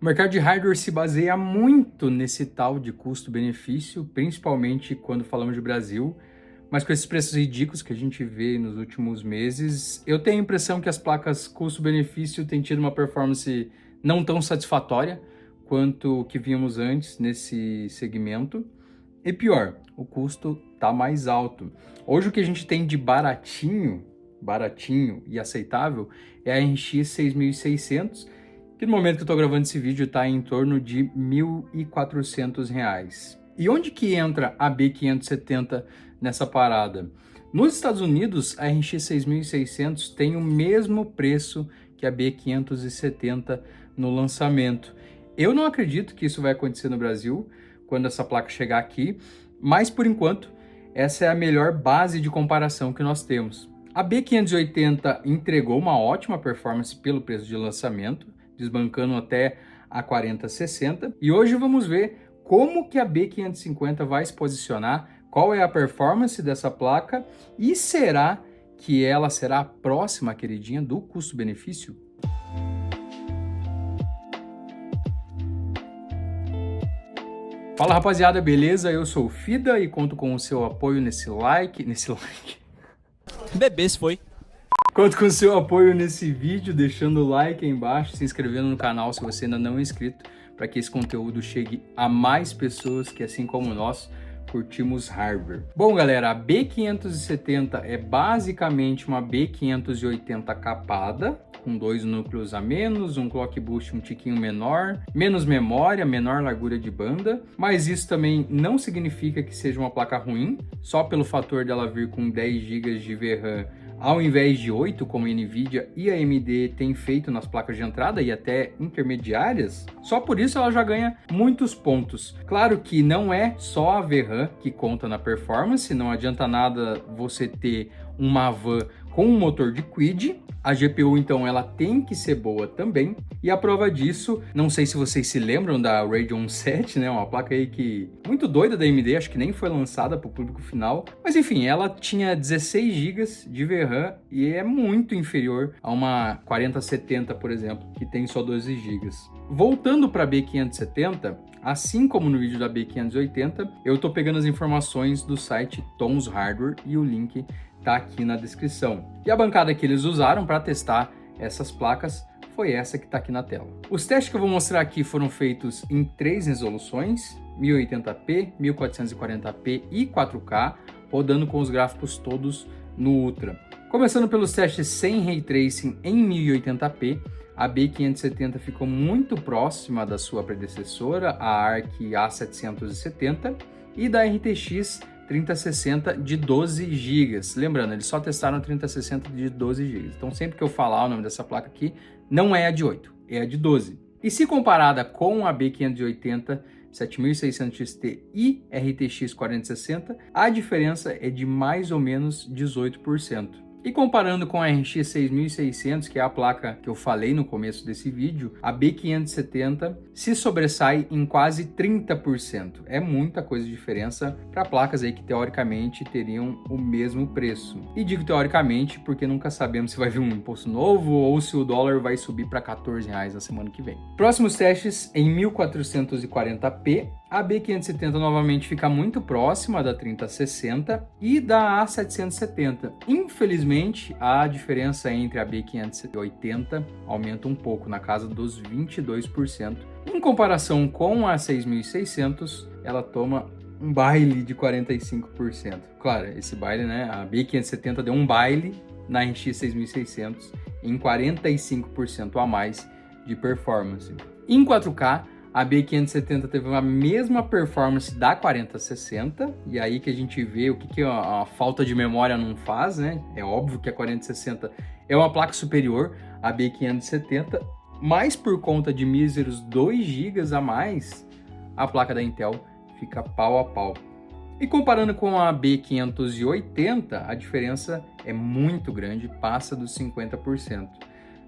O mercado de hardware se baseia muito nesse tal de custo-benefício, principalmente quando falamos de Brasil, mas com esses preços ridículos que a gente vê nos últimos meses, eu tenho a impressão que as placas custo-benefício têm tido uma performance não tão satisfatória quanto o que vimos antes nesse segmento. E pior, o custo está mais alto. Hoje o que a gente tem de baratinho e aceitável é a RX 6600, que no momento que eu estou gravando esse vídeo está em torno de R$ 1.400. E onde que entra a B570 nessa parada? Nos Estados Unidos, a RX 6600 tem o mesmo preço que a B570 no lançamento. Eu não acredito que isso vai acontecer no Brasil quando essa placa chegar aqui, mas por enquanto essa é a melhor base de comparação que nós temos. A B580 entregou uma ótima performance pelo preço de lançamento, desbancando até a 4060. E hoje vamos ver como que a B550 vai se posicionar, qual é a performance dessa placa e será que ela será a próxima queridinha do custo-benefício? Fala rapaziada, beleza? Eu sou o Fida e conto com o seu apoio nesse like. Bebês foi. Conto com o seu apoio nesse vídeo, deixando o like aí embaixo, se inscrevendo no canal se você ainda não é inscrito, para que esse conteúdo chegue a mais pessoas que, assim como nós, curtimos hardware. Bom, galera, a B570 é basicamente uma B580 capada, com 2 núcleos a menos, um clock boost um tiquinho menor, menos memória, menor largura de banda, mas isso também não significa que seja uma placa ruim, só pelo fator dela vir com 10 GB de VRAM ao invés de 8, como a Nvidia e a AMD têm feito nas placas de entrada e até intermediárias, só por isso ela já ganha muitos pontos. Claro que não é só a VRAM que conta na performance, não adianta nada você ter uma van com um motor de Quid, a GPU então ela tem que ser boa também, e a prova disso, não sei se vocês se lembram da Radeon 7, né, uma placa aí que muito doida da AMD, acho que nem foi lançada para o público final, mas enfim, ela tinha 16 GB de VRAM e é muito inferior a uma 4070, por exemplo, que tem só 12 GB. Voltando para a B570, assim como no vídeo da B580, eu tô pegando as informações do site Tons Hardware e o link tá aqui na descrição. E a bancada que eles usaram para testar essas placas foi essa que tá aqui na tela. Os testes que eu vou mostrar aqui foram feitos em 3 resoluções, 1080p, 1440p e 4K, rodando com os gráficos todos no Ultra. Começando pelos testes sem Ray Tracing em 1080p, a B570 ficou muito próxima da sua predecessora, a ARC A770, e da RTX 3060 de 12 GB. Lembrando, eles só testaram a 3060 de 12 GB. Então, sempre que eu falar o nome dessa placa aqui, não é a de 8, é a de 12. E se comparada com a B580, 7600 XT e RTX 4060, a diferença é de mais ou menos 18%. E comparando com a RX 6600, que é a placa que eu falei no começo desse vídeo, a B570 se sobressai em quase 30%. É muita coisa de diferença para placas aí que teoricamente teriam o mesmo preço. E digo teoricamente porque nunca sabemos se vai vir um imposto novo ou se o dólar vai subir para R$14 na semana que vem. Próximos testes em 1440p. A B570 novamente fica muito próxima da 3060 e da A770. Infelizmente, a diferença entre a B580 aumenta um pouco, na casa dos 22%. Em comparação com a 6600, ela toma um baile de 45%. Claro, esse baile, né? A B570 deu um baile na RX 6600 em 45% a mais de performance. Em 4K, a B570 teve a mesma performance da 4060, e aí que a gente vê o que a falta de memória não faz, né? É óbvio que a 4060 é uma placa superior à B570, mas por conta de míseros 2 GB a mais, a placa da Intel fica pau a pau. E comparando com a B580, a diferença é muito grande, passa dos 50%.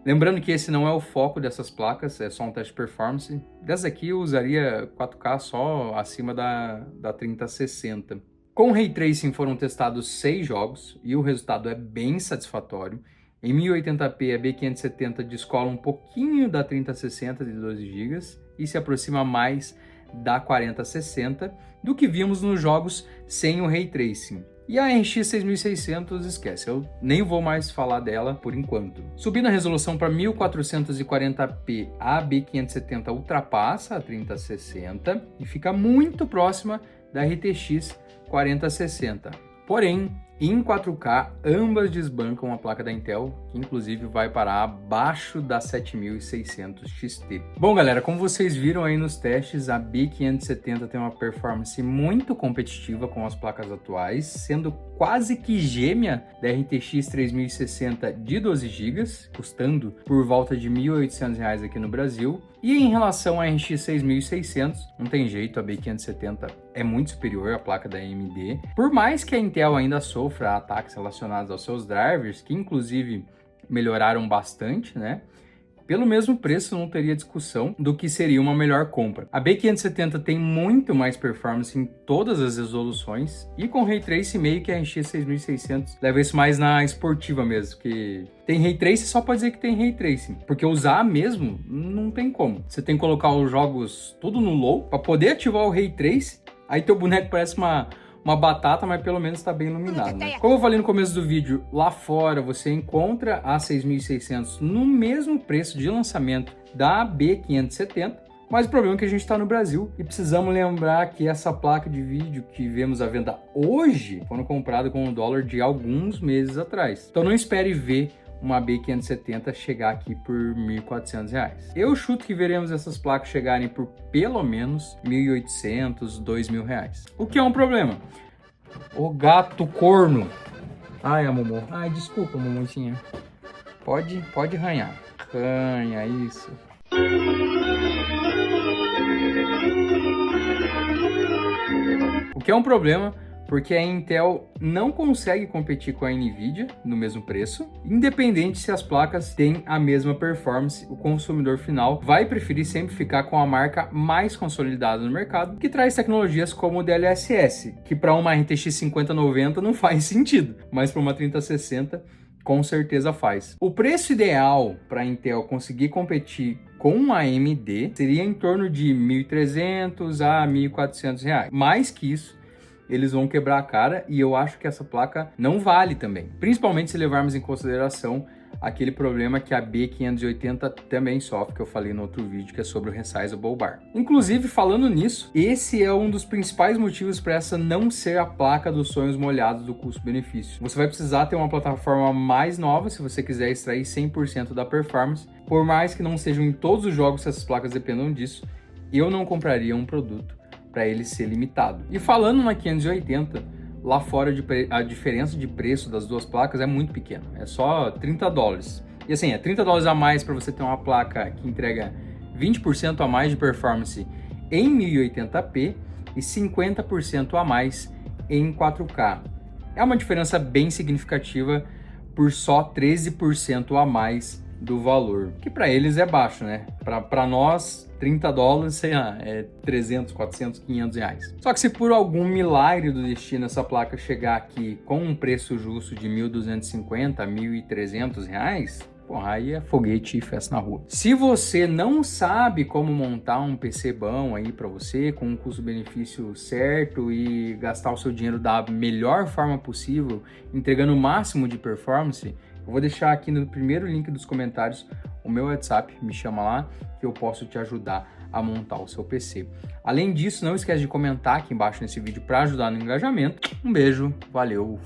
Lembrando que esse não é o foco dessas placas, é só um teste de performance. Dessa aqui eu usaria 4K só acima da 3060. Com Ray Tracing foram testados 6 jogos e o resultado é bem satisfatório. Em 1080p, a B570 descola um pouquinho da 3060 de 12 GB e se aproxima mais da 4060 do que vimos nos jogos sem o Ray Tracing. E a RX 6600, esquece, eu nem vou mais falar dela por enquanto. Subindo a resolução para 1440p, a B570 ultrapassa a 3060 e fica muito próxima da RTX 4060. Porém, em 4K, ambas desbancam a placa da Intel, que inclusive vai parar abaixo da 7600 XT. Bom, galera, como vocês viram aí nos testes, a B570 tem uma performance muito competitiva com as placas atuais, sendo quase que gêmea da RTX 3060 de 12 GB, custando por volta de R$ 1.800 aqui no Brasil. E em relação à RX 6600, não tem jeito, a B570 é muito superior à placa da AMD. Por mais que a Intel ainda sofra ataques relacionados aos seus drivers, que inclusive melhoraram bastante, né? Pelo mesmo preço não teria discussão do que seria uma melhor compra. A B570 tem muito mais performance em todas as resoluções e com Ray Tracing meio que a RX 6600 leva isso mais na esportiva mesmo, que tem Ray Tracing só pode dizer que tem Ray Tracing, porque usar mesmo não tem como. Você tem que colocar os jogos tudo no low para poder ativar o Ray Tracing, aí teu boneco parece uma batata, mas pelo menos está bem iluminado, né? Como eu falei no começo do vídeo, lá fora você encontra a 6600 no mesmo preço de lançamento da B570, mas o problema é que a gente está no Brasil e precisamos lembrar que essa placa de vídeo que vemos à venda hoje foram compradas com o dólar de alguns meses atrás. Então não espere ver uma B570 chegar aqui por R$ 1.400. Eu chuto que veremos essas placas chegarem por pelo menos R$ 1.800, R$ 2.000. O que é um problema. O gato corno. Ai, a Momo. Ai, desculpa, Momozinha. Pode arranhar. Arranha, isso. O que é um problema, porque a Intel não consegue competir com a Nvidia no mesmo preço. Independente se as placas têm a mesma performance, o consumidor final vai preferir sempre ficar com a marca mais consolidada no mercado, que traz tecnologias como o DLSS, que para uma RTX 5090 não faz sentido, mas para uma 3060 com certeza faz. O preço ideal para a Intel conseguir competir com a AMD seria em torno de R$ 1.300 a R$ 1.400. Mais que isso, eles vão quebrar a cara e eu acho que essa placa não vale também. Principalmente se levarmos em consideração aquele problema que a B580 também sofre, que eu falei no outro vídeo, que é sobre o Resizable Bar. Inclusive, falando nisso, esse é um dos principais motivos para essa não ser a placa dos sonhos molhados do custo-benefício. Você vai precisar ter uma plataforma mais nova se você quiser extrair 100% da performance. Por mais que não sejam em todos os jogos que essas placas dependam disso, eu não compraria um produto para ele ser limitado. E falando na 580, lá fora a diferença de preço das duas placas é muito pequena, é só $30. E assim, é $30 a mais para você ter uma placa que entrega 20% a mais de performance em 1080p e 50% a mais em 4K. É uma diferença bem significativa por só 13% a mais do valor, que para eles é baixo, né? Para nós, $30, sei lá, é 300, 400, 500 reais. Só que se por algum milagre do destino essa placa chegar aqui com um preço justo de 1.250, 1.300 reais, porra, aí é foguete e festa na rua. Se você não sabe como montar um PC bom aí para você, com um custo-benefício certo e gastar o seu dinheiro da melhor forma possível, entregando o máximo de performance, eu vou deixar aqui no primeiro link dos comentários o meu WhatsApp, me chama lá que eu posso te ajudar a montar o seu PC. Além disso, não esquece de comentar aqui embaixo nesse vídeo para ajudar no engajamento. Um beijo, valeu!